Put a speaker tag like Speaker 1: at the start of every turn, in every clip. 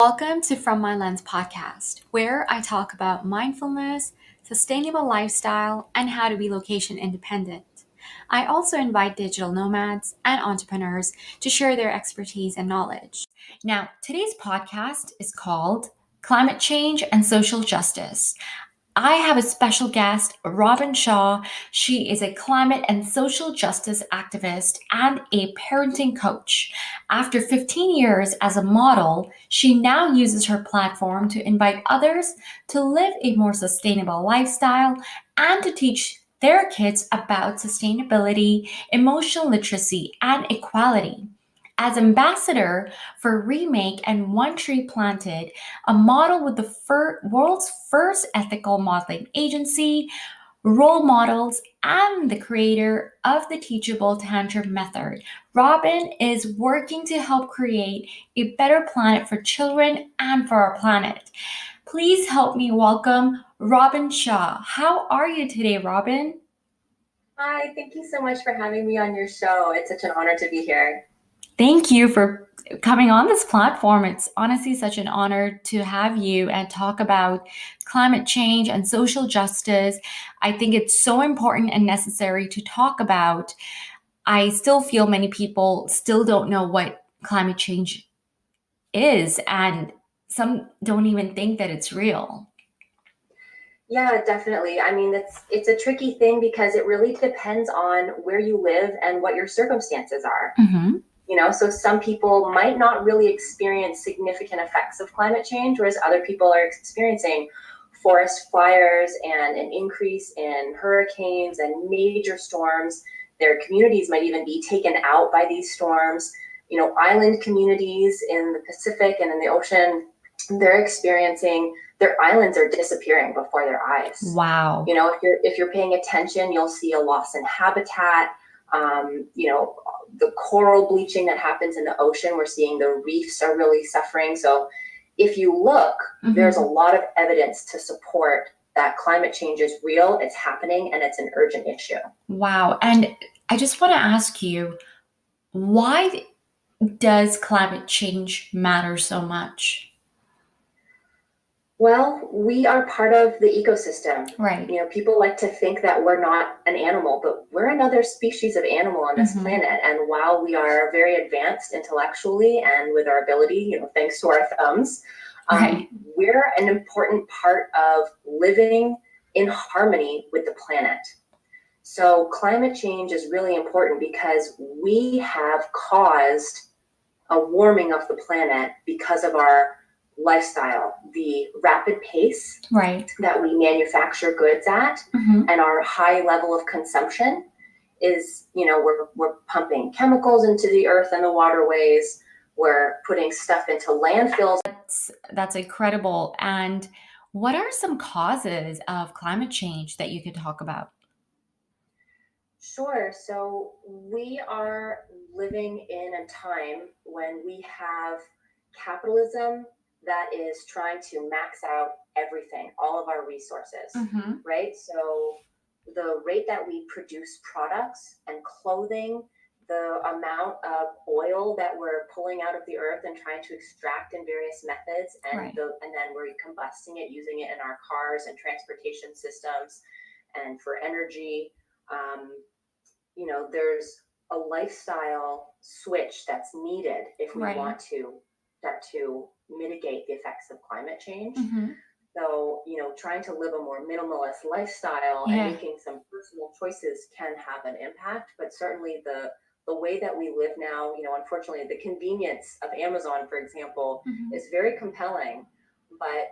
Speaker 1: Welcome to From My Lens podcast, where I talk about mindfulness, sustainable lifestyle, and how to be location independent. I also invite digital nomads and entrepreneurs to share their expertise and knowledge. Now, today's podcast is called Climate Change and Social Justice. I have a special guest, Robin Shaw. She is a climate and social justice activist and a parenting coach. After 15 years as a model, she now uses her platform to invite others to live a more sustainable lifestyle and to teach their kids about sustainability, emotional literacy, and equality. As ambassador for Remake and One Tree Planted, a model with the world's first ethical modeling agency, role models, and the creator of the Teachable Tantrum Method, Robin is working to help create a better planet for children and for our planet. Please help me welcome Robin Shaw. How are you today, Robin?
Speaker 2: Hi, thank you so much for having me on your show. It's such an honor to be here.
Speaker 1: Thank you for coming on this platform. It's honestly such an honor to have you and talk about climate change and social justice. I think it's so important and necessary to talk about. I still feel many people still don't know what climate change is, and some don't even think that it's real.
Speaker 2: Yeah, definitely. I mean, it's a tricky thing because it really depends on where you live and what your circumstances are.
Speaker 1: Mm-hmm.
Speaker 2: So some people might not really experience significant effects of climate change, whereas other people are experiencing forest fires and an increase in hurricanes and major storms. Their communities might even be taken out by these storms. Island communities in the Pacific and in the ocean, they're experiencing their islands are disappearing before their eyes.
Speaker 1: Wow.
Speaker 2: If you're paying attention, you'll see a loss in habitat. The coral bleaching that happens in the ocean, we're seeing the reefs are really suffering. So if you look, there's a lot of evidence to support that climate change is real, it's happening, and it's an urgent issue.
Speaker 1: Wow. And I just want to ask you, why does climate change matter so much?
Speaker 2: Well, we are part of the ecosystem.
Speaker 1: Right.
Speaker 2: People like to think that we're not an animal, but we're another species of animal on this planet. And while we are very advanced intellectually and with our ability, thanks to our thumbs,
Speaker 1: Right.
Speaker 2: we're an important part of living in harmony with the planet. So climate change is really important because we have caused a warming of the planet because of our lifestyle, the rapid pace that we manufacture goods at, and our high level of consumption is, we're pumping chemicals into the earth and the waterways. We're putting stuff into landfills.
Speaker 1: That's incredible. And what are some causes of climate change that you could talk about?
Speaker 2: Sure. So we are living in a time when we have capitalism that is trying to max out everything, all of our resources, right? So the rate that we produce products and clothing, the amount of oil that we're pulling out of the earth and trying to extract in various methods, and then we're combusting it, using it in our cars and transportation systems and for energy. There's a lifestyle switch that's needed if we want to start to mitigate the effects of climate change. So, trying to live a more minimalist lifestyle and making some personal choices can have an impact, but certainly the way that we live now, unfortunately, the convenience of Amazon, for example, is very compelling. But,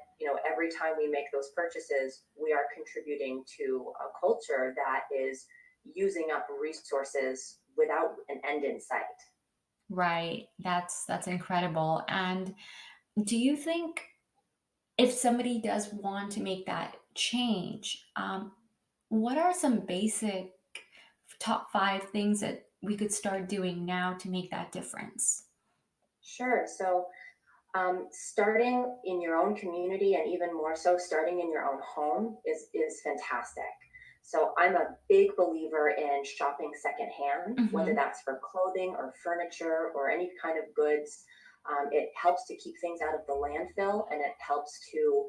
Speaker 2: every time we make those purchases, we are contributing to a culture that is using up resources without an end in sight.
Speaker 1: Right. That's incredible. And do you think if somebody does want to make that change, what are some basic top 5 things that we could start doing now to make that difference?
Speaker 2: Sure. So starting in your own community, and even more so starting in your own home, is fantastic. So I'm a big believer in shopping secondhand, whether that's for clothing or furniture or any kind of goods. It helps to keep things out of the landfill, and it helps to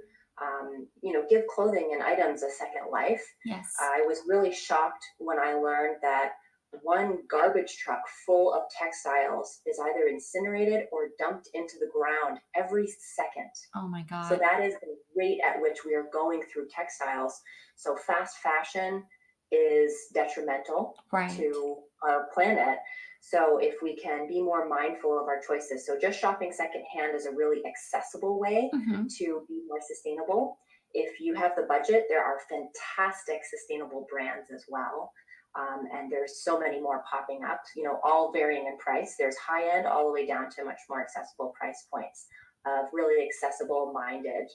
Speaker 2: give clothing and items a second life.
Speaker 1: Yes.
Speaker 2: I was really shocked when I learned that one garbage truck full of textiles is either incinerated or dumped into the ground every second.
Speaker 1: Oh my God.
Speaker 2: So that is the rate at which we are going through textiles. So fast fashion is detrimental to our planet. So if we can be more mindful of our choices, so just shopping secondhand is a really accessible way to be more sustainable. If you have the budget, there are fantastic sustainable brands as well. And there's so many more popping up, all varying in price. There's high end all the way down to much more accessible price points of really accessible minded,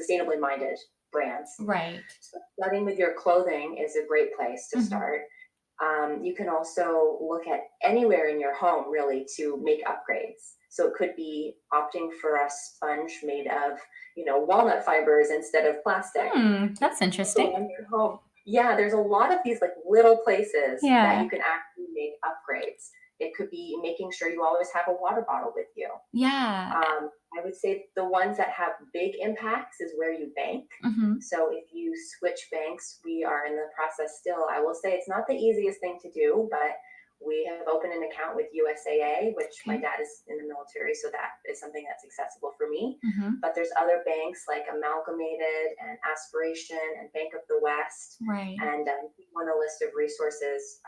Speaker 2: sustainably minded brands.
Speaker 1: Right.
Speaker 2: So starting with your clothing is a great place to start. You can also look at anywhere in your home really to make upgrades. So it could be opting for a sponge made of, walnut fibers instead of plastic.
Speaker 1: That's interesting.
Speaker 2: In your home. Yeah, there's a lot of these like little places that you can actually make upgrades. It could be making sure you always have a water bottle with you.
Speaker 1: Yeah.
Speaker 2: I would say the ones that have big impacts is where you bank. So if you switch banks, we are in the process still. I will say it's not the easiest thing to do, but we have opened an account with USAA, which my dad is in the military, so that is something that's accessible for me. But there's other banks like Amalgamated and Aspiration and Bank of the West.
Speaker 1: Right.
Speaker 2: And if you want a list of resources,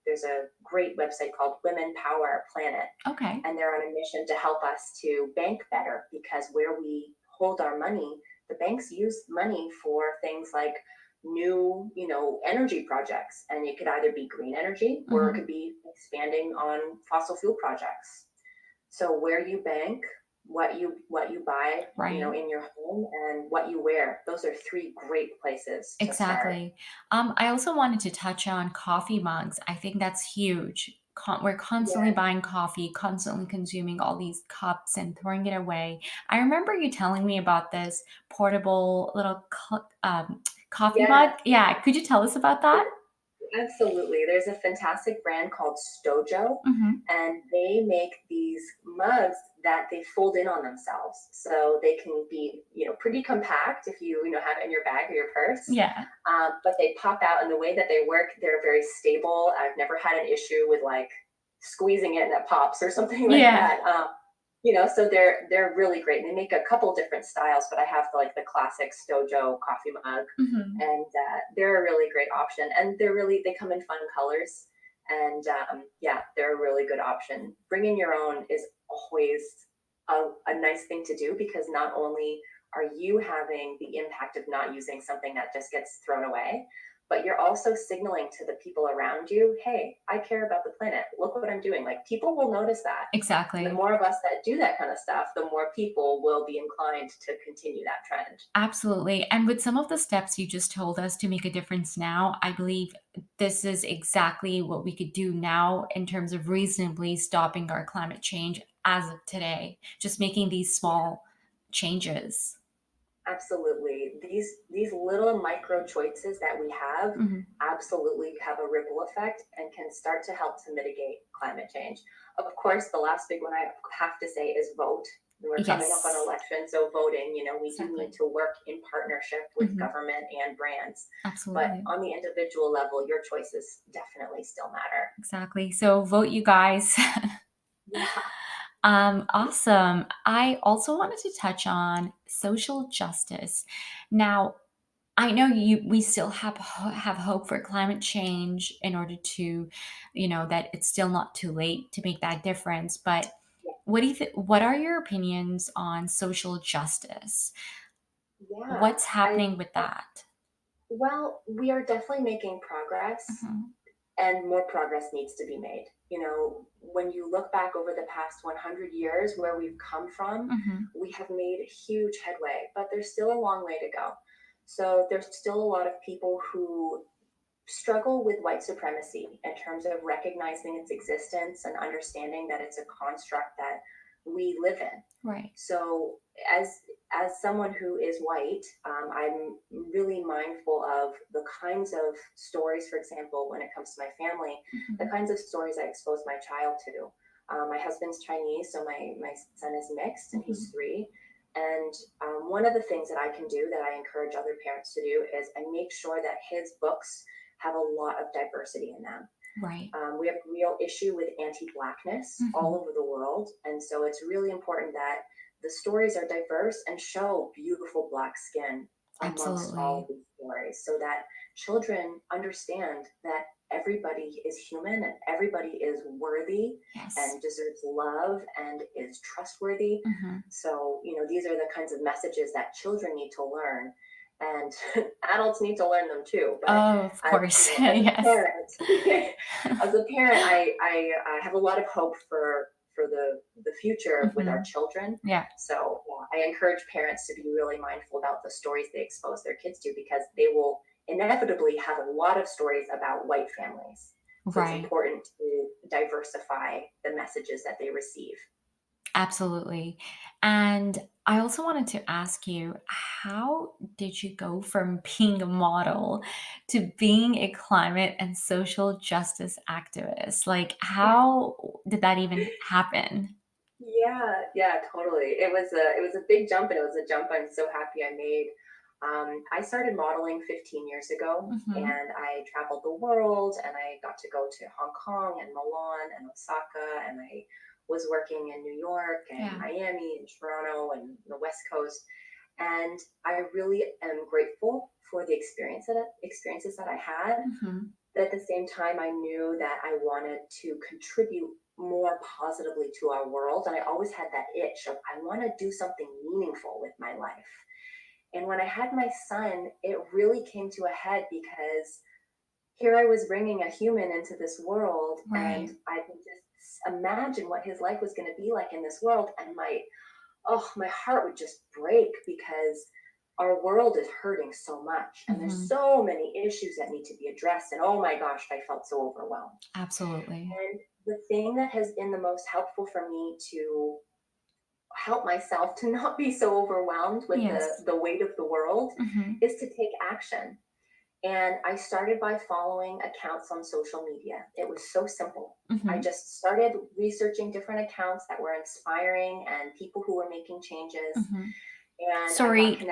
Speaker 2: there's a great website called Women Power Planet.
Speaker 1: Okay.
Speaker 2: And they're on a mission to help us to bank better, because where we hold our money, the banks use money for things like new, energy projects. And it could either be green energy or it could be expanding on fossil fuel projects. So where you bank, what you buy, in your home, and what you wear, those are three great places to
Speaker 1: Exactly. I also wanted to touch on coffee mugs. I think that's huge. We're constantly buying coffee, constantly consuming all these cups and throwing it away. I remember you telling me about this portable little coffee mug. Yeah, could you tell us about that?
Speaker 2: Absolutely. There's a fantastic brand called Stojo, and they make these mugs that they fold in on themselves. So they can be, pretty compact if you, have it in your bag or your purse.
Speaker 1: Yeah.
Speaker 2: But they pop out, and the way that they work, they're very stable. I've never had an issue with like squeezing it and it pops or something like that. So they're really great. And they make a couple different styles, but I have the classic Stojo coffee mug, and they're a really great option. And they come in fun colors, and they're a really good option. Bringing your own is always a nice thing to do, because not only are you having the impact of not using something that just gets thrown away, but you're also signaling to the people around you, hey, I care about the planet. Look what I'm doing. Like, people will notice that.
Speaker 1: Exactly.
Speaker 2: The more of us that do that kind of stuff, the more people will be inclined to continue that trend.
Speaker 1: Absolutely. And with some of the steps you just told us to make a difference now, I believe this is exactly what we could do now in terms of reasonably stopping our climate change as of today, just making these small changes.
Speaker 2: Absolutely. These little micro choices that we have absolutely have a ripple effect and can start to help to mitigate climate change. Of course, the last big one I have to say is vote. We're coming up on election, so voting, we do need to work in partnership with government and brands.
Speaker 1: Absolutely.
Speaker 2: But on the individual level, your choices definitely still matter.
Speaker 1: Exactly. So vote, you guys. Awesome. I also wanted to touch on social justice. Now, I know we still have hope for climate change in order to, that it's still not too late to make that difference. But what do you what are your opinions on social justice?
Speaker 2: Yeah.
Speaker 1: What's happening with that?
Speaker 2: Well, we are definitely making progress. And more progress needs to be made. When you look back over the past 100 years where we've come from, we have made huge headway, but there's still a long way to go. So there's still a lot of people who struggle with white supremacy in terms of recognizing its existence and understanding that it's a construct that we live in.
Speaker 1: Right.
Speaker 2: So as someone who is white, I'm really mindful of the kinds of stories, for example, when it comes to my family, the kinds of stories I expose my child to. My husband's Chinese, so my son is mixed, and he's 3. And one of the things that I can do that I encourage other parents to do is I make sure that his books have a lot of diversity in them.
Speaker 1: Right.
Speaker 2: We have a real issue with anti-Blackness all over the world. And so it's really important that the stories are diverse and show beautiful Black skin amongst all of these stories, so that children understand that everybody is human and everybody is worthy and deserves love and is trustworthy. So, these are the kinds of messages that children need to learn, and adults need to learn them too. But
Speaker 1: of course. Yes.
Speaker 2: As a parent, I have a lot of hope for the future with our children.
Speaker 1: Yeah.
Speaker 2: So I encourage parents to be really mindful about the stories they expose their kids to, because they will inevitably have a lot of stories about white families. So it's important to diversify the messages that they receive.
Speaker 1: Absolutely. And I also wanted to ask you, how did you go from being a model to being a climate and social justice activist? Like, how did that even happen?
Speaker 2: Yeah, totally. It was a big jump, and it was a jump I'm so happy I made. I started modeling 15 years ago, and I traveled the world, and I got to go to Hong Kong and Milan and Osaka, and I was working in New York and Miami and Toronto and the West Coast. And I really am grateful for the experiences that I had. But at the same time, I knew that I wanted to contribute more positively to our world. And I always had that itch of, I want to do something meaningful with my life. And when I had my son, it really came to a head, because here I was bringing a human into this world, and I could just imagine what his life was going to be like in this world. And my heart would just break, because our world is hurting so much, and there's so many issues that need to be addressed. And oh my gosh, I felt so overwhelmed.
Speaker 1: Absolutely.
Speaker 2: And the thing that has been the most helpful for me to help myself to not be so overwhelmed with the weight of the world is to take action. And I started by following accounts on social media. It was so simple. I just started researching different accounts that were inspiring and people who were making changes. And
Speaker 1: sorry,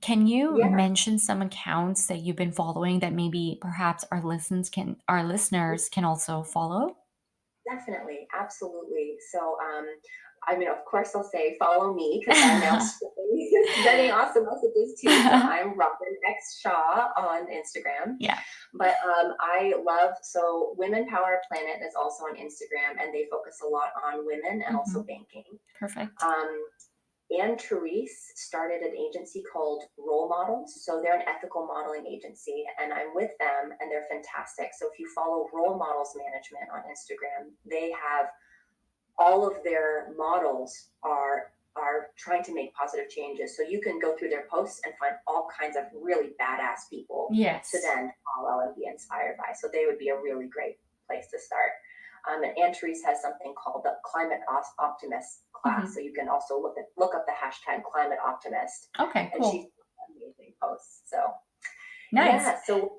Speaker 1: can you mention some accounts that you've been following that maybe perhaps our listeners can also follow?
Speaker 2: Definitely, absolutely. So, of course, I'll say follow me, because I'm now sending awesome messages too. So I'm Robin X Shaw on Instagram.
Speaker 1: Yeah.
Speaker 2: But so Women Power Planet is also on Instagram, and they focus a lot on women and also banking.
Speaker 1: Perfect.
Speaker 2: Anne Therese started an agency called Role Models. So they're an ethical modeling agency, and I'm with them, and they're fantastic. So if you follow Role Models Management on Instagram, they have all of their models are trying to make positive changes. So you can go through their posts and find all kinds of really badass people to then follow and be inspired by. So they would be a really great place to start. And Anne Therese has something called the Climate Optimist class. So you can also look up the hashtag Climate Optimist.
Speaker 1: Okay, cool.
Speaker 2: And she's amazing posts. So
Speaker 1: nice.
Speaker 2: Yeah. So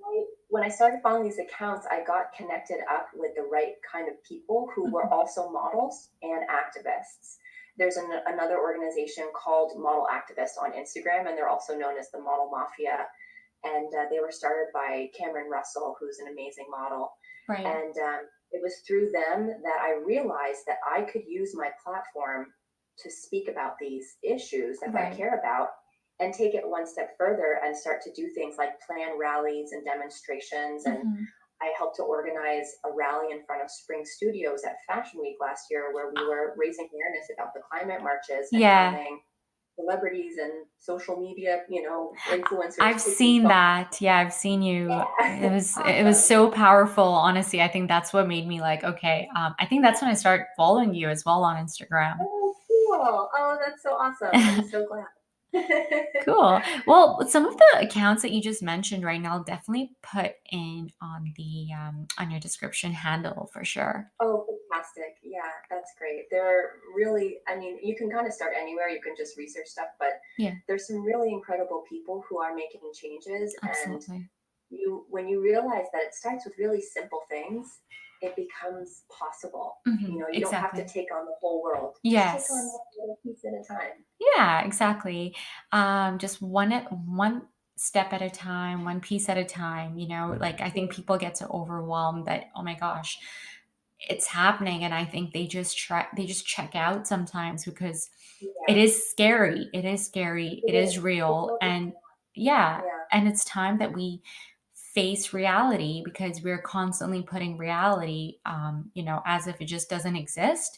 Speaker 2: when I started following these accounts, I got connected up with the right kind of people who were also models and activists. There's another organization called Model Activist on Instagram, and they're also known as the Model Mafia. And they were started by Cameron Russell, who's an amazing model.
Speaker 1: Right.
Speaker 2: And it was through them that I realized that I could use my platform to speak about these issues that I care about, and take it one step further and start to do things like plan rallies and demonstrations. And I helped to organize a rally in front of Spring Studios at Fashion Week last year, where we were raising awareness about the climate marches and having celebrities and social media, influencers.
Speaker 1: I've seen that. Yeah, I've seen you. It was
Speaker 2: Awesome.
Speaker 1: It was so powerful. Honestly, I think that's what made me like, okay. I think that's when I started following you as well on Instagram.
Speaker 2: Oh, cool. Oh, that's so awesome. I'm so glad.
Speaker 1: Cool. Well, some of the accounts that you just mentioned right now, I'll definitely put in on the on your description handle for sure.
Speaker 2: Oh, fantastic. Yeah, that's great. They're really, you can kind of start anywhere. You can just research stuff, but there's some really incredible people who are making changes.
Speaker 1: Absolutely.
Speaker 2: And when you realize that it starts with really simple things, it becomes possible.
Speaker 1: Mm-hmm.
Speaker 2: You don't have to
Speaker 1: Exactly.
Speaker 2: take on the whole world. Just take on
Speaker 1: Yes.
Speaker 2: one little piece at a time.
Speaker 1: Yeah, exactly. Just one step at a time, one piece at a time. Like I think people get so overwhelmed that, oh my gosh, it's happening, and I think they just check out sometimes because it
Speaker 2: Yeah,
Speaker 1: is scary. It is scary.
Speaker 2: it
Speaker 1: It is
Speaker 2: is. It's
Speaker 1: real, and
Speaker 2: overwhelming.
Speaker 1: yeah,
Speaker 2: Yeah.
Speaker 1: and it's time that we face reality because we're constantly putting reality, as if it just doesn't exist,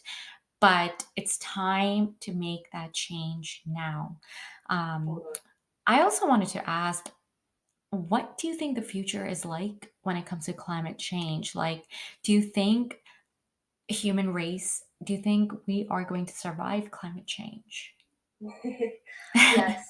Speaker 1: but it's time to make that change now. Um,
Speaker 2: Totally.
Speaker 1: I also wanted to ask, what do you think the future is like when it comes to climate change? Like, do you think do you think we are going to survive climate change?
Speaker 2: Yes.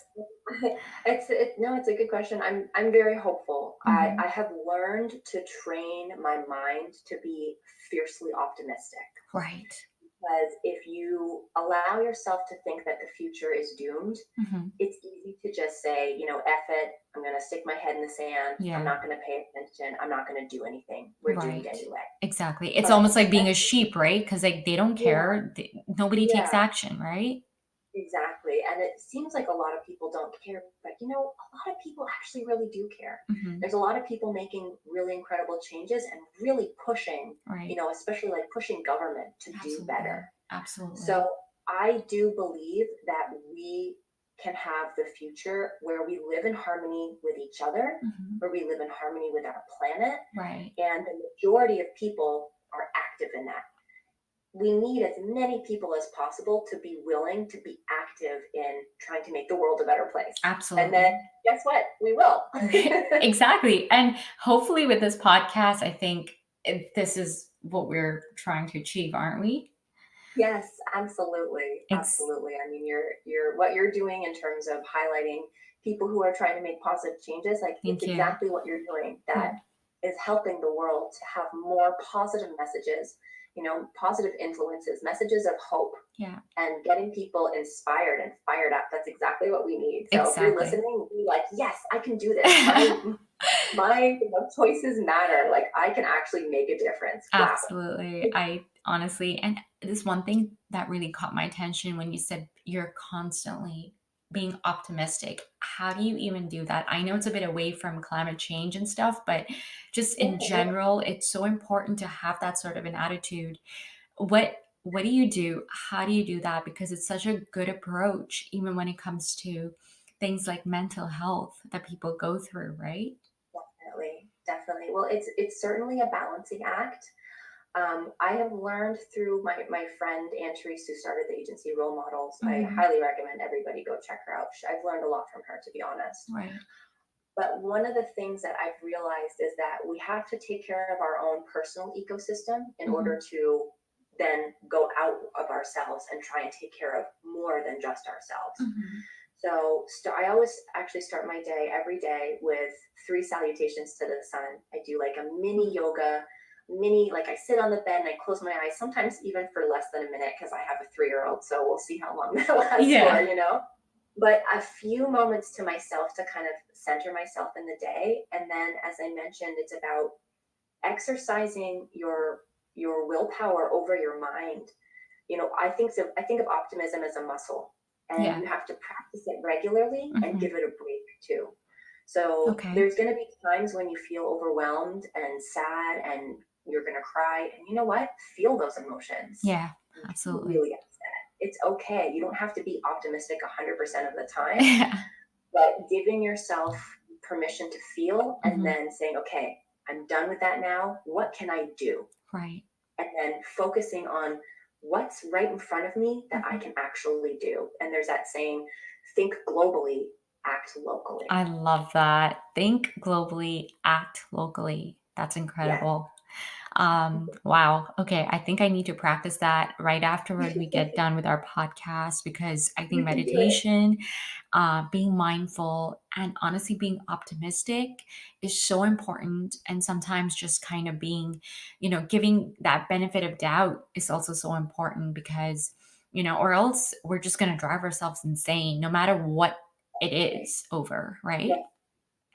Speaker 2: No, it's a good question. I'm very hopeful. I
Speaker 1: Mhm.
Speaker 2: have learned to train my mind to be fiercely optimistic.
Speaker 1: Right.
Speaker 2: Because if you allow yourself to think that the future is doomed,
Speaker 1: Mhm.
Speaker 2: it's easy to just say, F it, I'm going to stick my head in the sand, I'm
Speaker 1: Yeah.
Speaker 2: not going to pay attention, I'm not going to do anything, we're doomed
Speaker 1: Right.
Speaker 2: anyway.
Speaker 1: Exactly. It's
Speaker 2: But
Speaker 1: almost like being a
Speaker 2: especially,
Speaker 1: sheep, right? Because like they don't
Speaker 2: yeah,
Speaker 1: care. Nobody takes
Speaker 2: yeah,
Speaker 1: action, right?
Speaker 2: exactly. And it seems like a lot of people don't care, but a lot of people actually really do care.
Speaker 1: Mhm.
Speaker 2: There's a lot of people making really incredible changes and really pushing,
Speaker 1: Right.
Speaker 2: especially like pushing government to do better.
Speaker 1: Absolutely. Absolutely.
Speaker 2: So I do believe that we can have the future where we live in harmony with each other,
Speaker 1: Mhm.
Speaker 2: where we live in harmony with our planet,
Speaker 1: Right.
Speaker 2: and the majority of people are active in that. We need as many people as possible to be willing to be active in trying to make the world a better place. And then
Speaker 1: Absolutely.
Speaker 2: guess what? We will.
Speaker 1: Exactly. And hopefully with this podcast, I think this is what we're trying to achieve, aren't we?
Speaker 2: Yes, absolutely.
Speaker 1: Ex-
Speaker 2: Absolutely. I mean, you're what you're doing in terms of highlighting people who are trying to make positive changes, like it's
Speaker 1: Thank you.
Speaker 2: exactly what you're doing that
Speaker 1: Yeah.
Speaker 2: is helping the world to have more positive messages, positive influences, messages of hope
Speaker 1: Yeah.
Speaker 2: and getting people inspired and fired up. That's exactly what we need. So if you're
Speaker 1: Exactly.
Speaker 2: listening, be like, "Yes, I can do this. My choices matter. Like I can actually make a difference." Wow.
Speaker 1: Absolutely. I honestly, and this one thing that really caught my attention when you said you're constantly being optimistic. How do you even do that? I know it's a bit away from climate change and stuff, but just
Speaker 2: Yeah,
Speaker 1: in
Speaker 2: yeah.
Speaker 1: general, it's so important to have that sort of an attitude. What do you do? How do you do that? Because it's such a good approach, even when it comes to things like mental health that people go through, right?
Speaker 2: Definitely, definitely. Well, it's certainly a balancing act. I have learned through my friend Anne Therese, who started the agency Role Models. I
Speaker 1: Hmm.
Speaker 2: highly recommend everybody go check her out. I've learned a lot from her, to be honest.
Speaker 1: Right.
Speaker 2: But one of the things that I've realized is that we have to take care of our own personal ecosystem in order
Speaker 1: Hmm.
Speaker 2: to then go out of ourselves and try and take care of more than just ourselves.
Speaker 1: Hmm.
Speaker 2: So I always actually start my day every day with 3 salutations to the sun. I do like a mini yoga, like I sit on the bed and I close my eyes, sometimes even for less than a minute because I have a 3-year-old. So we'll see how long that lasts
Speaker 1: Yeah.
Speaker 2: for. But a few moments to myself to kind of center myself in the day. And then, as I mentioned, it's about exercising your willpower over your mind. I think of optimism as a muscle, and
Speaker 1: Yeah.
Speaker 2: you have to practice it regularly and
Speaker 1: Hmm.
Speaker 2: give it a break too. So
Speaker 1: Okay.
Speaker 2: there's going to be times when you feel overwhelmed and sad and you're going to cry, and you know what, feel those emotions.
Speaker 1: Yeah,
Speaker 2: Be
Speaker 1: absolutely.
Speaker 2: really upset. It's okay. You don't have to be optimistic 100% of the time, but giving yourself permission to feel and
Speaker 1: Hmm.
Speaker 2: then saying, okay, I'm done with that now, what can I do?
Speaker 1: Right.
Speaker 2: And then focusing on what's right in front of me that I
Speaker 1: Hmm.
Speaker 2: can actually do. And there's that saying, think globally, act
Speaker 1: I
Speaker 2: locally.
Speaker 1: love that. Think globally, act locally. That's
Speaker 2: Yeah.
Speaker 1: incredible. Wow. Okay. I think I need to practice that right afterward we get done with our podcast because I think
Speaker 2: You can do it.
Speaker 1: meditation, being mindful, and honestly being optimistic is so important. And sometimes just kind of being, giving that benefit of doubt is also so important because, or else we're just going to drive ourselves insane no matter what it
Speaker 2: Right.
Speaker 1: is over,
Speaker 2: Yeah,
Speaker 1: right?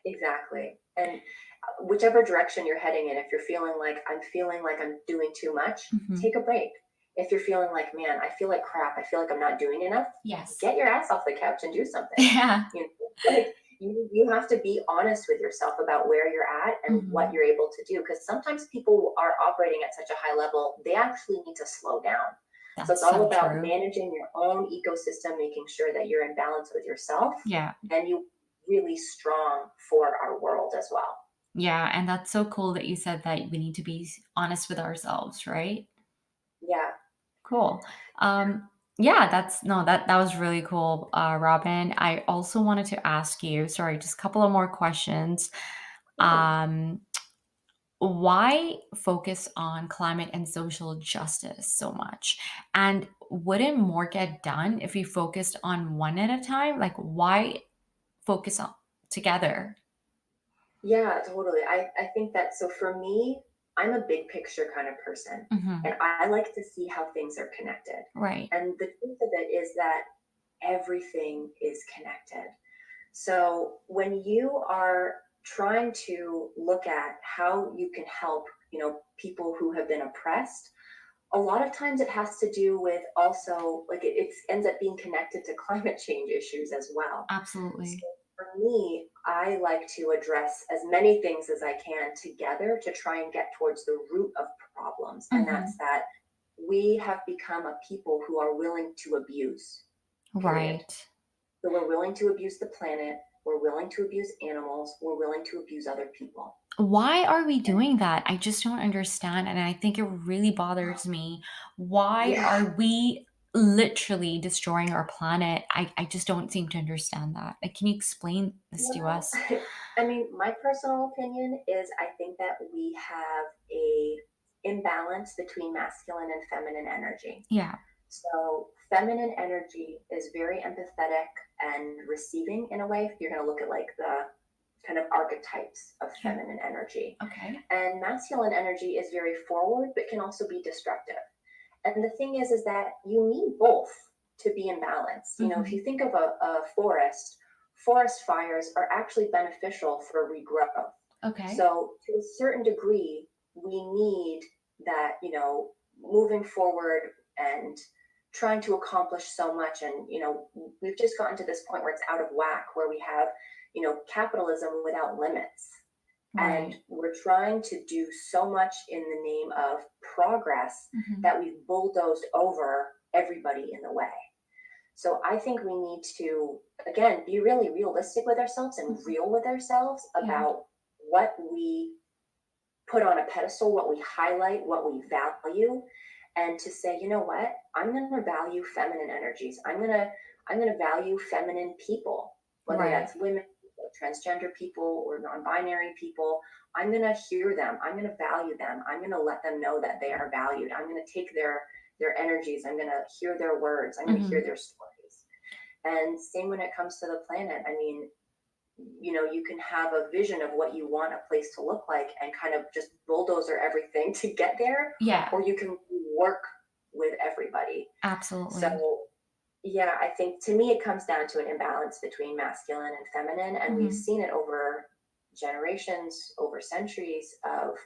Speaker 2: exactly. And whichever direction you're heading in, if you're feeling like I'm doing too much,
Speaker 1: Mhm.
Speaker 2: take a break. If you're feeling like, man, I feel like crap, I feel like I'm not doing enough,
Speaker 1: Yes.
Speaker 2: get your ass off the couch and do something.
Speaker 1: Yeah.
Speaker 2: You know, like you have to be honest with yourself about where you're at and what
Speaker 1: Mhm.
Speaker 2: you're able to do. Because sometimes people are operating at such a high level, they actually need to slow down. So it's
Speaker 1: That's
Speaker 2: all
Speaker 1: so
Speaker 2: about
Speaker 1: true.
Speaker 2: managing your own ecosystem, making sure that you're in balance with yourself,
Speaker 1: Yeah.
Speaker 2: and you really strong for our world as well.
Speaker 1: Yeah, and that's so cool that you said that we need to be honest with ourselves, right?
Speaker 2: Yeah.
Speaker 1: Cool. Yeah, that's no, that was really cool, Robin. I also wanted to ask you, sorry, just a couple of more questions.
Speaker 2: Yeah.
Speaker 1: Um, why focus on climate and social justice so much? And wouldn't more get done if we focused on one at a time? Like, why focus on together?
Speaker 2: Yeah, totally. I think that, so for me, I'm a big picture kind of person, and
Speaker 1: Hmm.
Speaker 2: I like to see how things are connected.
Speaker 1: Right.
Speaker 2: And the truth of it is that everything is connected. So when you are trying to look at how you can help, people who have been oppressed, a lot of times it has to do with also, like, it ends up being connected to climate change issues as well. So
Speaker 1: Absolutely.
Speaker 2: for me, I like to address as many things as I can together to try and get towards the root of problems. And that's
Speaker 1: Hmm.
Speaker 2: that we have become a people who are willing to abuse, period.
Speaker 1: Right.
Speaker 2: So we're willing to abuse the planet, we're willing to abuse animals, we're willing to abuse other people.
Speaker 1: Why are we
Speaker 2: And
Speaker 1: doing that? I just don't understand, and I think it really bothers me. Why
Speaker 2: yeah,
Speaker 1: are we literally destroying our planet? I just don't seem to understand that. Like, can you explain this to
Speaker 2: well,
Speaker 1: us?
Speaker 2: I mean, my personal opinion is I think that we have a imbalance between masculine and feminine energy.
Speaker 1: Yeah.
Speaker 2: So feminine energy is very empathetic and receiving in a way. If you're going to look at like the kind of archetypes of
Speaker 1: Okay.
Speaker 2: feminine energy.
Speaker 1: Okay.
Speaker 2: And masculine energy is very forward, but can also be destructive. And the thing is that you need both to be in balance. If
Speaker 1: Hmm.
Speaker 2: you think of a forest fires are actually beneficial for regrowth.
Speaker 1: Okay.
Speaker 2: So to a certain degree, we need that, moving forward and trying to accomplish so much. And, we've just gotten to this point where it's out of whack, where we have, capitalism without limits. And
Speaker 1: Right.
Speaker 2: we're trying to do so much in the name of progress
Speaker 1: Hmm.
Speaker 2: that we've bulldozed over everybody in the way. So I think we need to, again, be really realistic with ourselves and
Speaker 1: Hmm.
Speaker 2: real with ourselves
Speaker 1: Yeah.
Speaker 2: about what we put on a pedestal, what we highlight, what we value, and to say, you know what, I'm going to value feminine energies. I'm going to value feminine people, whether
Speaker 1: Right.
Speaker 2: that's women, or transgender people, or non-binary people. I'm going to hear them. I'm going to value them. I'm going to let them know that they are valued. I'm going to take their energies. I'm going to hear their words. I'm going to hear
Speaker 1: Hmm.
Speaker 2: their stories. And same when it comes to the planet. I mean, you can have a vision of what you want a place to look like and kind of just bulldozer everything to get there,
Speaker 1: Yeah.
Speaker 2: or you can work with everybody.
Speaker 1: Absolutely.
Speaker 2: So, yeah, I think to me it comes down to an imbalance between masculine and feminine, and we've
Speaker 1: Hmm.
Speaker 2: seen it over generations, over centuries of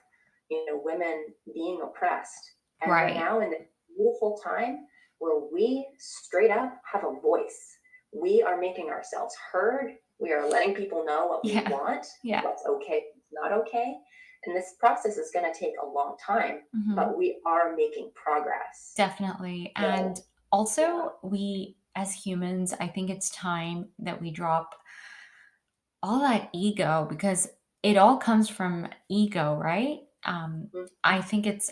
Speaker 2: women being oppressed, and we're
Speaker 1: Right.
Speaker 2: now in this beautiful time where we straight up have a voice. We are making ourselves heard. We are letting people know what we
Speaker 1: Yeah.
Speaker 2: want,
Speaker 1: Yeah.
Speaker 2: what's okay, what's not okay. And this process is going to take a long time,
Speaker 1: Hmm.
Speaker 2: but we are making progress.
Speaker 1: Definitely. And
Speaker 2: So, yeah.
Speaker 1: also, we as humans, I think it's time that we drop all that ego because it all comes from ego, right?
Speaker 2: Mhm.
Speaker 1: I think it's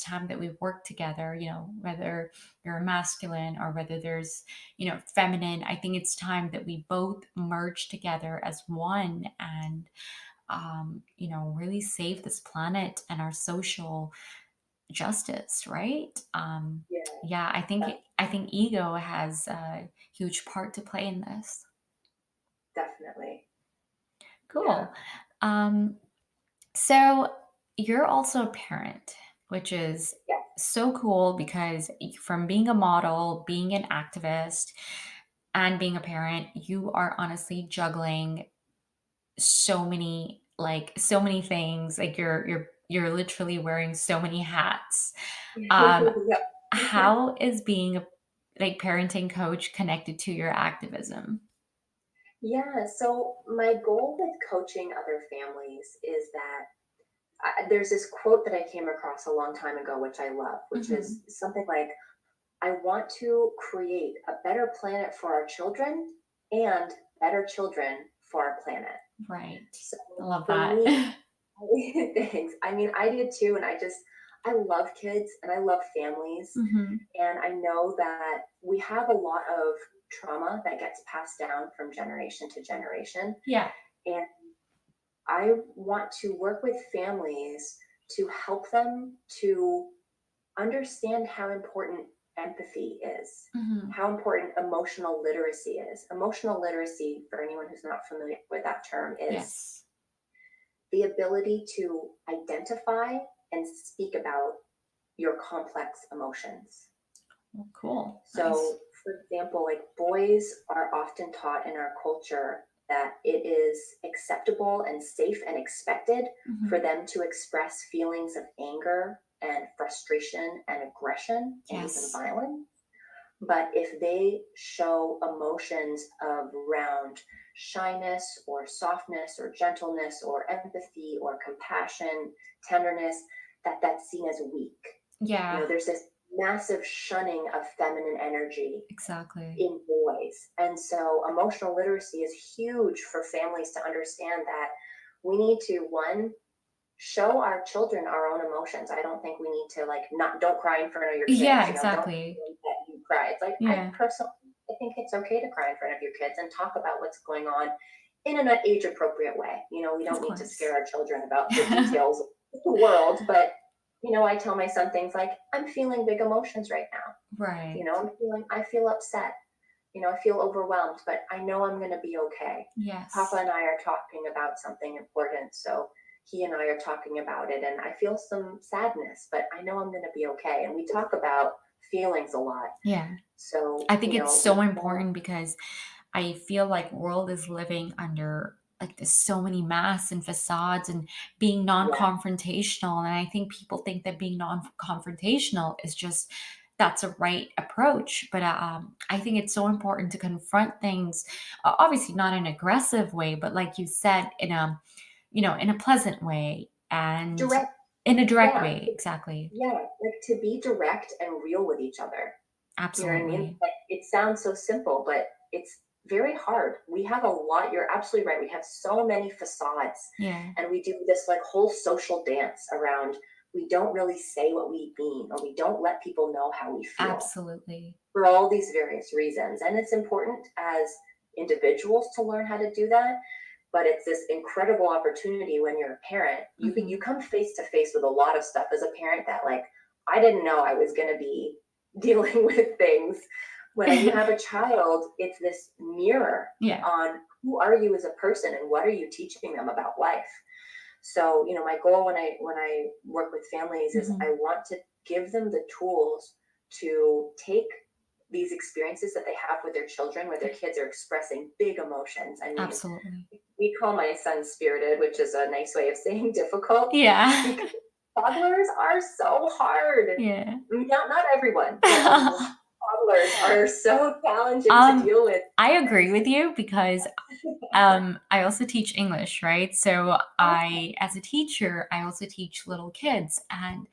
Speaker 1: time that we work together, whether you're masculine or whether there's, feminine. I think it's time that we both merge together as one and really save this planet and our social justice, right?
Speaker 2: Yeah,
Speaker 1: Yeah,
Speaker 2: that's
Speaker 1: I think ego has a huge part to play in this.
Speaker 2: definitely. Yeah.
Speaker 1: Cool. Um, so you're also a parent, which is
Speaker 2: Yeah.
Speaker 1: so cool because from being a model, being an activist, and being a parent, you are honestly juggling so many like so many things. Like you're literally wearing so many hats. Um,
Speaker 2: Yep.
Speaker 1: how is being a like parenting coach connected to your activism?
Speaker 2: Yeah, so my goal with coaching other families is that there's this quote that I came across a long time ago, which I love, which
Speaker 1: Hmm.
Speaker 2: is something like, I want to create a better planet for our children and better children for our planet.
Speaker 1: Right.
Speaker 2: So
Speaker 1: I love
Speaker 2: for
Speaker 1: that.
Speaker 2: me, thanks. I mean, I did too. And I love kids and I love families.
Speaker 1: Hmm.
Speaker 2: And I know that we have a lot of trauma that gets passed down from generation to generation.
Speaker 1: Yeah.
Speaker 2: And I want to work with families to help them to understand how important empathy is,
Speaker 1: Hmm.
Speaker 2: how important emotional literacy is. Emotional literacy, for anyone who's not familiar with that term, is
Speaker 1: Yes.
Speaker 2: the ability to identify and speak about your complex emotions.
Speaker 1: Well, cool. Nice.
Speaker 2: So, for example, like boys are often taught in our culture that it is acceptable and safe and expected
Speaker 1: Hmm.
Speaker 2: for them to express feelings of anger and frustration and aggression and even
Speaker 1: Yes.
Speaker 2: violence. But if they show emotions around shyness or softness or gentleness or empathy or compassion, tenderness, that's seen as weak.
Speaker 1: Yeah.
Speaker 2: There's this massive shunning of feminine energy
Speaker 1: Exactly.
Speaker 2: in boys. And so emotional literacy is huge for families to understand that we need to, one, show our children our own emotions. I don't think we need to like not don't cry in front of your
Speaker 1: Yeah.
Speaker 2: kids, don't
Speaker 1: Exactly.
Speaker 2: think that you cry. It's like I
Speaker 1: Yeah.
Speaker 2: personally I think it's okay to cry in front of your kids and talk about what's going on in an age appropriate way. We
Speaker 1: Of
Speaker 2: don't need to scare
Speaker 1: course.
Speaker 2: our children about the details of the world, but I tell my son things like, I'm feeling big emotions right now.
Speaker 1: Right.
Speaker 2: I feel upset. I feel overwhelmed, but I know I'm going to be okay. Papa
Speaker 1: Yes.
Speaker 2: and I are talking about something important. So he and I are talking about it, and I feel some sadness, but I know I'm going to be okay. And we talk about feelings a lot.
Speaker 1: Yeah.
Speaker 2: So,
Speaker 1: I think it's
Speaker 2: with
Speaker 1: so
Speaker 2: that,
Speaker 1: important because I feel like world is living under like there's so many masks and facades and being
Speaker 2: yeah,
Speaker 1: non-confrontational. And I think people think that being non-confrontational is just that's a right approach. But I think it's so important to confront things, obviously not in an aggressive way, but like you said, in a pleasant way and
Speaker 2: direct,
Speaker 1: in a direct
Speaker 2: yeah,
Speaker 1: way. Exactly.
Speaker 2: yeah, like to be direct and real with each other. You know what I mean?
Speaker 1: Absolutely.
Speaker 2: Like it sounds so simple, but it's very hard. We have a lot. You're absolutely right. We have so many facades,
Speaker 1: Yeah.
Speaker 2: and we do this like whole social dance around. We don't really say what we mean, or we don't let people know how we feel
Speaker 1: Absolutely.
Speaker 2: for all these various reasons. And it's important as individuals to learn how to do that. But it's this incredible opportunity when you're a parent. You
Speaker 1: Hmm.
Speaker 2: come face to face with a lot of stuff as a parent that like I didn't know I was going to be dealing with things. When you have a child, it's this mirror
Speaker 1: Yeah.
Speaker 2: on who are you as a person and what are you teaching them about life. So, my goal when I work with families is I
Speaker 1: Hmm.
Speaker 2: want to give them the tools to take these experiences that they have with their children, where their kids are expressing big emotions. I mean,
Speaker 1: Absolutely.
Speaker 2: we call my son spirited, which is a nice way of saying difficult,
Speaker 1: Yeah.
Speaker 2: because toddlers are so hard.
Speaker 1: Yeah.
Speaker 2: Not everyone, but a lot of toddlers are so challenging to
Speaker 1: Um,
Speaker 2: deal with.
Speaker 1: I agree with you because I also teach English, right? So
Speaker 2: Awesome.
Speaker 1: as a teacher, I also teach little kids, and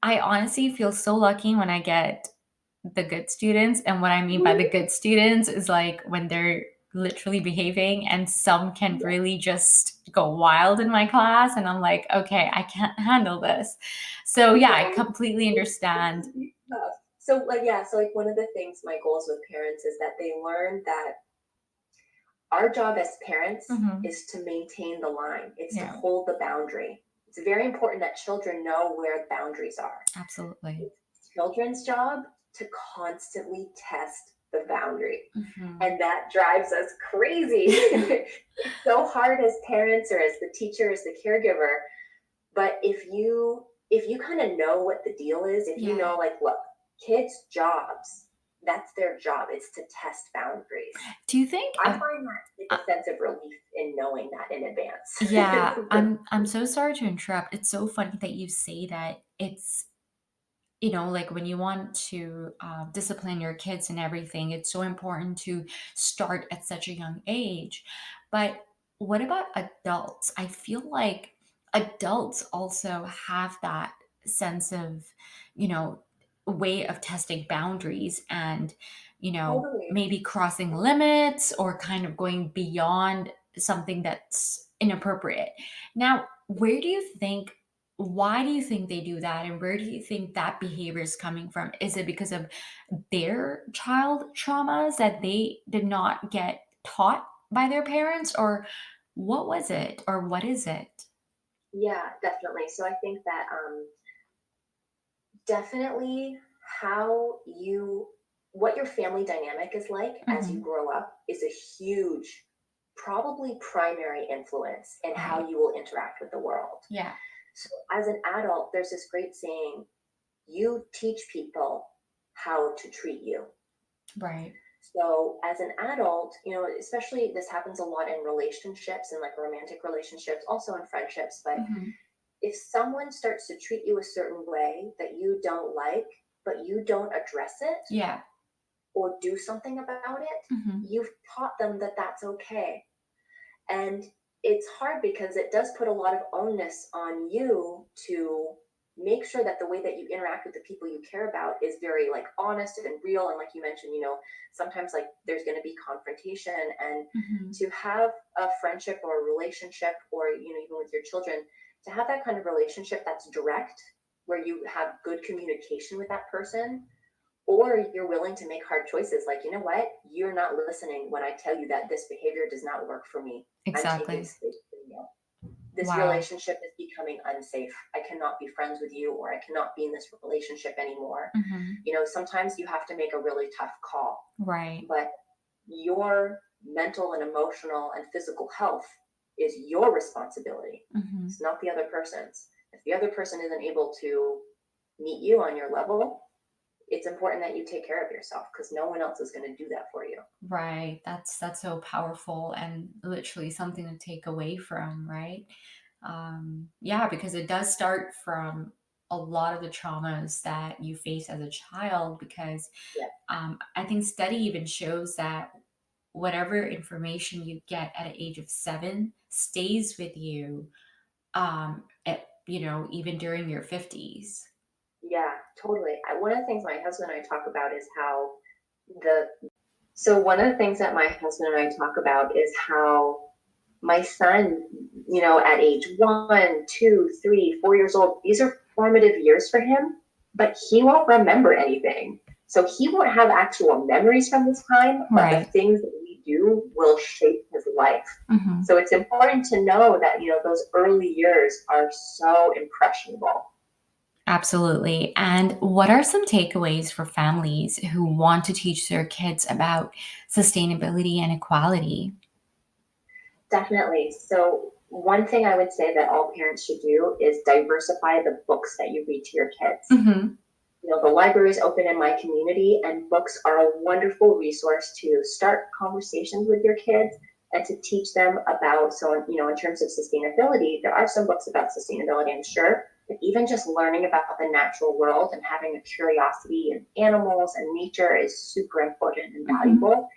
Speaker 1: I honestly feel so lucky when I get the good students. And what I mean by the good students is like when they're literally behaving, and some can
Speaker 2: Yeah,
Speaker 1: really just go wild in my class, and I'm like, okay, I can't handle this. So yeah, I
Speaker 2: yeah.
Speaker 1: completely understand.
Speaker 2: Tough. So like one of the things my goals with parents is that they learn that our job as parents
Speaker 1: Hmm.
Speaker 2: is to maintain the line. It's to
Speaker 1: Yeah,
Speaker 2: hold the boundary. It's very important that children know where the boundaries are.
Speaker 1: absolutely.
Speaker 2: It's children's job to constantly test the boundary.
Speaker 1: Hmm.
Speaker 2: And that drives us crazy. It's so hard as parents or as the teacher, as the caregiver. But if you kind of know what the deal is, if you
Speaker 1: Yeah.
Speaker 2: know, like, look, kids' jobs, that's their job. It's to test boundaries.
Speaker 1: Do you think
Speaker 2: I find that it's a sense of relief in knowing that in advance?
Speaker 1: Yeah, I'm so sorry to interrupt. It's so funny that you say that. It's, like when you want to discipline your kids and everything, it's so important to start at such a young age. But what about adults? I feel like adults also have that sense of, you know, way of testing boundaries and,
Speaker 2: Totally.
Speaker 1: maybe crossing limits or kind of going beyond something that's inappropriate. Now, why do you think they do that, and where do you think that behavior is coming from? Is it because of their child traumas that they did not get taught by their parents, or what was it, or what is it?
Speaker 2: Yeah, definitely. So I think that definitely how you what your family dynamic is like as you
Speaker 1: Hmm.
Speaker 2: grow up is a huge, probably primary influence in how
Speaker 1: Right.
Speaker 2: you will interact with the world.
Speaker 1: Yeah.
Speaker 2: So as an adult, there's this great saying, you teach people how to treat you.
Speaker 1: Right.
Speaker 2: So as an adult, especially this happens a lot in relationships and like romantic relationships, also in friendships, but
Speaker 1: Hmm.
Speaker 2: if someone starts to treat you a certain way that you don't like, but you don't address it
Speaker 1: Yeah.
Speaker 2: or do something about it,
Speaker 1: Hmm.
Speaker 2: you've taught them that that's okay. And it's hard because it does put a lot of onus on you to make sure that the way that you interact with the people you care about is very like honest and real. And like you mentioned, sometimes like there's going to be confrontation, and
Speaker 1: Hmm.
Speaker 2: to have a friendship or a relationship, or even with your children, to have that kind of relationship that's direct, where you have good communication with that person, or you're willing to make hard choices like, you know what, you're not listening when I tell you that this behavior does not work for me. I'm taking
Speaker 1: Exactly.
Speaker 2: space from you. This
Speaker 1: Wow.
Speaker 2: relationship is becoming unsafe. I cannot be friends with you, or I cannot be in this relationship anymore.
Speaker 1: Hmm.
Speaker 2: Sometimes you have to make a really tough call,
Speaker 1: Right.
Speaker 2: but your mental and emotional and physical health is your responsibility.
Speaker 1: Hmm.
Speaker 2: It's not the other person's. If the other person isn't able to meet you on your level, it's important that you take care of yourself, because no one else is going to do that for you.
Speaker 1: Right. That's so powerful and literally something to take away from, right? Yeah, because it does start from a lot of the traumas that you face as a child. Because
Speaker 2: Yeah.
Speaker 1: I think study even shows that whatever information you get at an age of 7 stays with you, even during your 50s.
Speaker 2: Yeah, totally. One of the things my husband and I talk about is how the so one of the things that my husband and I talk about is how my son, at age 1, 2, 3, 4 years old, these are formative years for him, but he won't remember anything. So he won't have actual memories from this time, but the
Speaker 1: Right.
Speaker 2: things that we do will shape his life.
Speaker 1: Hmm.
Speaker 2: So it's important to know that, those early years are so impressionable.
Speaker 1: Absolutely. And what are some takeaways for families who want to teach their kids about sustainability and equality?
Speaker 2: Definitely. So one thing I would say that all parents should do is diversify the books that you read to your kids.
Speaker 1: Hmm.
Speaker 2: The library is open in my community, and books are a wonderful resource to start conversations with your kids and to teach them about. So, in terms of sustainability, there are some books about sustainability, I'm sure, but even just learning about the natural world and having a curiosity in animals and nature is super important and
Speaker 1: Hmm.
Speaker 2: valuable.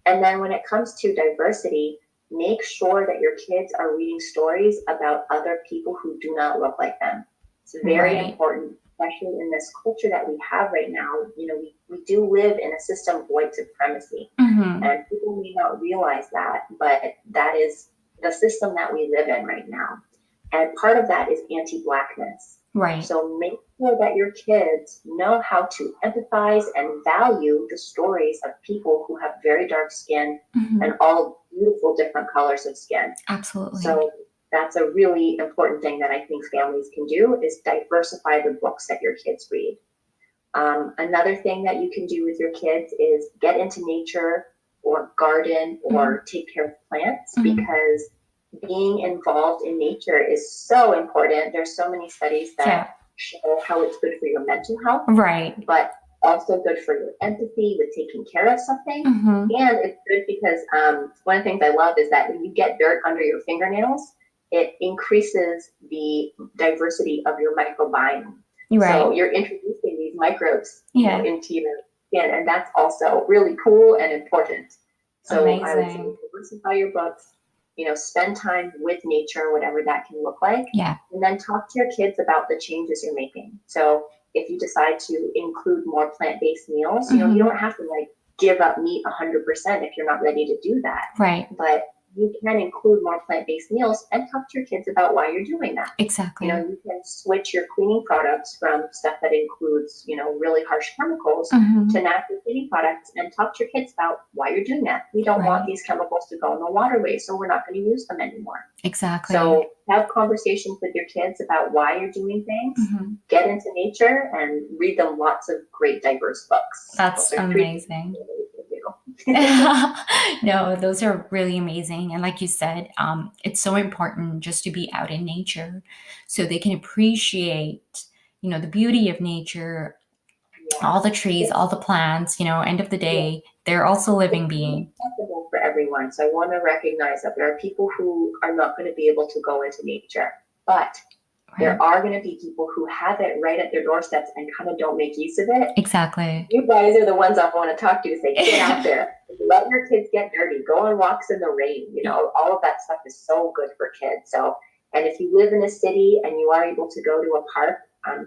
Speaker 2: And then when it comes to diversity, make sure that your kids are reading stories about other people who do not look like them. It's very
Speaker 1: Right.
Speaker 2: important, especially in this culture that we have right now. We do live in a system of white supremacy,
Speaker 1: Hmm.
Speaker 2: and people may not realize that, but that is the system that we live in right now. And part of that is anti-Blackness.
Speaker 1: Right.
Speaker 2: So make sure that your kids know how to empathize and value the stories of people who have very dark skin and
Speaker 1: Hmm.
Speaker 2: all beautiful different colors of skin.
Speaker 1: Absolutely.
Speaker 2: So that's a really important thing that I think families can do, is diversify the books that your kids read. Another thing that you can do with your kids is get into nature or garden
Speaker 1: Hmm.
Speaker 2: or take care of plants,
Speaker 1: Hmm.
Speaker 2: because being involved in nature is so important. There's so many studies that
Speaker 1: Yeah.
Speaker 2: show how it's good for your mental health,
Speaker 1: Right.
Speaker 2: but also good for your empathy with taking care of something.
Speaker 1: Mm-hmm.
Speaker 2: And it's good because one of the things I love is that when you get dirt under your fingernails, it increases the diversity of your microbiome.
Speaker 1: Right.
Speaker 2: So you're introducing these microbes into your skin, and that's also really cool and important. So
Speaker 1: Amazing.
Speaker 2: I would say diversify your books, spend time with nature, whatever that can look like.
Speaker 1: Yeah.
Speaker 2: And then talk to your kids about the changes you're making. So if you decide to include more plant-based meals, you don't have to give up meat 100% if you're not ready to do that.
Speaker 1: Right.
Speaker 2: But you can include more plant-based meals and talk to your kids about why you're doing that.
Speaker 1: Exactly.
Speaker 2: You can switch your cleaning products from stuff that includes, really harsh chemicals to natural cleaning products and talk to your kids about why you're doing that. We don't want these chemicals to go in the waterway, so we're not going to use them anymore.
Speaker 1: Exactly.
Speaker 2: So have conversations with your kids about why you're doing things, get into nature, and read them lots of great, diverse books.
Speaker 1: That's amazing. No, those are really amazing. And like you said, it's so important just to be out in nature so they can appreciate, the beauty of nature, all the trees, all the plants, end of the day, they're also living beings.
Speaker 2: It's accessible for everyone. So I want to recognize that there are people who are not going to be able to go into nature, but there are going to be people who have it right at their doorsteps and kind of don't make use of it.
Speaker 1: Exactly.
Speaker 2: You guys are the ones I want to talk to. Say, get out there. Let your kids get dirty. Go on walks in the rain. All of that stuff is so good for kids. So, and if you live in a city and you are able to go to a park,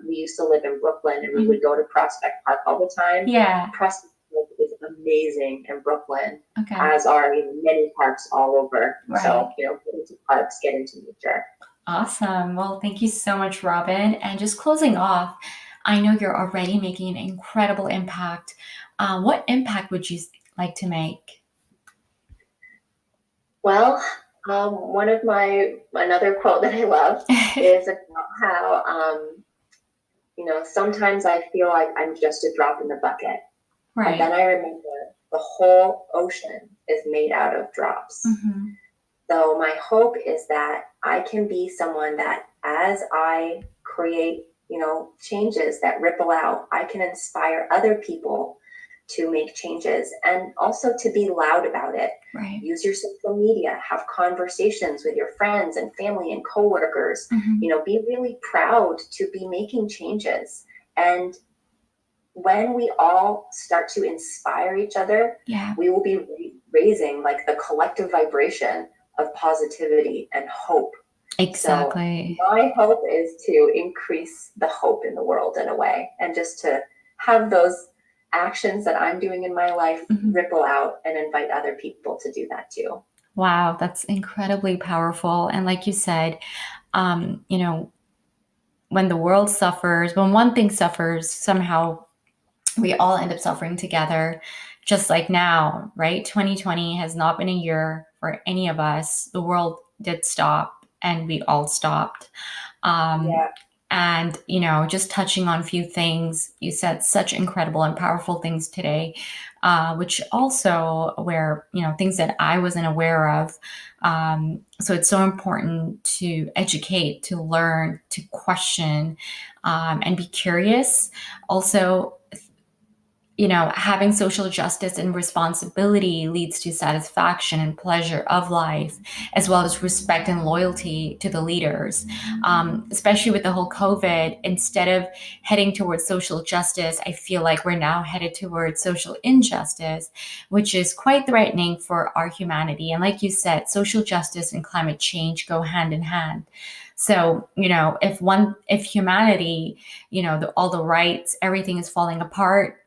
Speaker 2: we used to live in Brooklyn and we would go to Prospect Park all the time.
Speaker 1: Yeah.
Speaker 2: Prospect Park is amazing in Brooklyn, as are many parks all over. Right. So, get into parks, get into nature.
Speaker 1: Awesome. Well, thank you so much, Robin. And just closing off, I know you're already making an incredible impact. What impact would you like to make?
Speaker 2: Well, another quote that I love is about how, sometimes I feel like I'm just a drop in the bucket. Right. And then I remember the whole ocean is made out of drops. Mm-hmm. So my hope is that I can be someone that as I create, changes that ripple out, I can inspire other people to make changes and also to be loud about it. Right. Use your social media, have conversations with your friends and family and coworkers, be really proud to be making changes. And when we all start to inspire each other, we will be raising the collective vibration of positivity and hope.
Speaker 1: Exactly.
Speaker 2: So my hope is to increase the hope in the world in a way, and just to have those actions that I'm doing in my life ripple out and invite other people to do that too.
Speaker 1: Wow, that's incredibly powerful. And like you said, when the world suffers, when one thing suffers, somehow we all end up suffering together. Just like now, right? 2020 has not been a year for any of us. The world did stop and we all stopped. And, just touching on a few things, you said such incredible and powerful things today, which also were, things that I wasn't aware of. So it's so important to educate, to learn, to question, and be curious. Also, having social justice and responsibility leads to satisfaction and pleasure of life, as well as respect and loyalty to the leaders. Especially with the whole COVID, instead of heading towards social justice, I feel like we're now headed towards social injustice, which is quite threatening for our humanity. And like you said, social justice and climate change go hand in hand. So, if humanity, all the rights, everything is falling apart,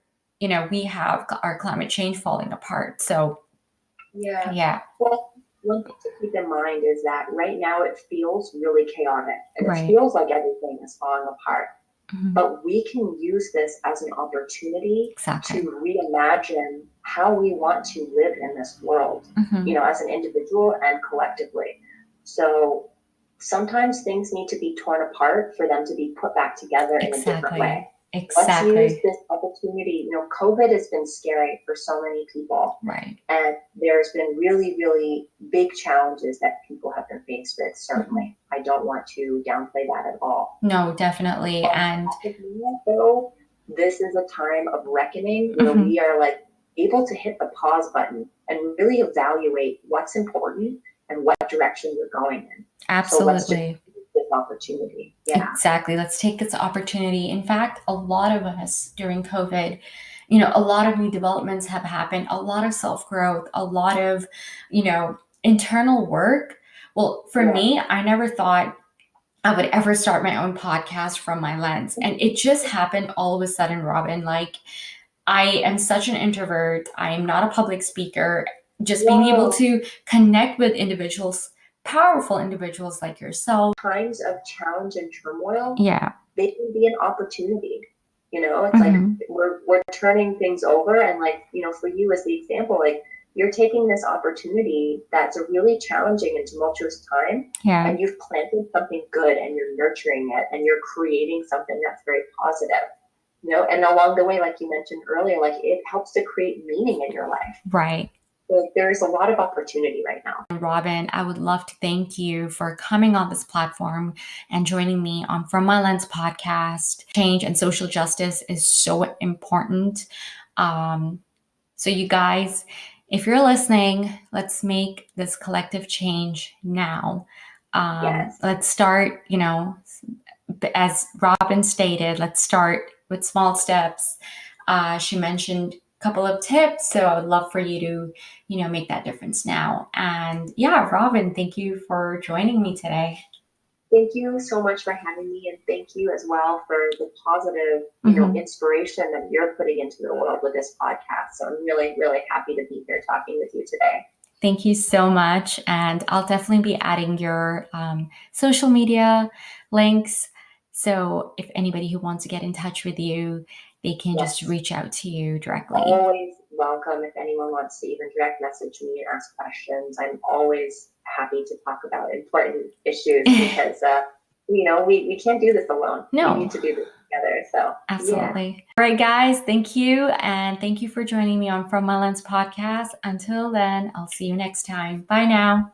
Speaker 1: we have our climate change falling apart. So,
Speaker 2: yeah. Well, one thing to keep in mind is that right now it feels really chaotic, and it feels like everything is falling apart. Mm-hmm. But we can use this as an opportunity to reimagine how we want to live in this world, as an individual and collectively. So sometimes things need to be torn apart for them to be put back together in a different way.
Speaker 1: Exactly.
Speaker 2: Let's use this opportunity. COVID has been scary for so many people.
Speaker 1: Right.
Speaker 2: And there's been really, really big challenges that people have been faced with, certainly. I don't want to downplay that at all.
Speaker 1: No, definitely. And
Speaker 2: though, this is a time of reckoning where we are like able to hit the pause button and really evaluate what's important and what direction we're going in.
Speaker 1: Absolutely.
Speaker 2: So let's just take this opportunity. Yeah.
Speaker 1: Exactly. Let's take this opportunity. In fact, a lot of us during COVID, you know, a lot of new developments have happened, a lot of self-growth, a lot of, you know, internal work. Well, for me, I never thought I would ever start my own podcast from my lens. And it just happened all of a sudden, Robin. Like, I am such an introvert. I am not a public speaker. Just being able to connect with individuals, powerful individuals like yourself.
Speaker 2: Times of challenge and turmoil,
Speaker 1: Yeah,
Speaker 2: they can be an opportunity. You know, it's like we're turning things over, and like, you know, for you as the example, like you're taking this opportunity that's a really challenging and tumultuous time, and you've planted something good and you're nurturing it and you're creating something that's very positive. You know, and along the way, like you mentioned earlier, like it helps to create meaning in your life.
Speaker 1: Right.
Speaker 2: So there's a lot of opportunity right now.
Speaker 1: Robin, I would love to thank you for coming on this platform and joining me on From My Lens podcast. Change and social justice is so important. So you guys, if you're listening, let's make this collective change now. Let's start, you know, as Robin stated, let's start with small steps. She mentioned a couple of tips, so I would love for you to, you know, make that difference now. And yeah, Robin, thank you for joining me today.
Speaker 2: Thank you so much for having me, and thank you as well for the positive, you know, inspiration that you're putting into the world with this podcast. So I'm really, really happy to be here talking with you today.
Speaker 1: Thank you so much. And I'll definitely be adding your social media links. So if anybody who wants to get in touch with you, they can just reach out to you directly.
Speaker 2: Always welcome if anyone wants to even direct message me and ask questions. I'm always happy to talk about important issues because, you know, we can't do this alone.
Speaker 1: No.
Speaker 2: We need to do this together. So
Speaker 1: absolutely. Yeah. All right, guys, thank you. And thank you for joining me on From My Lens podcast. Until then, I'll see you next time. Bye now.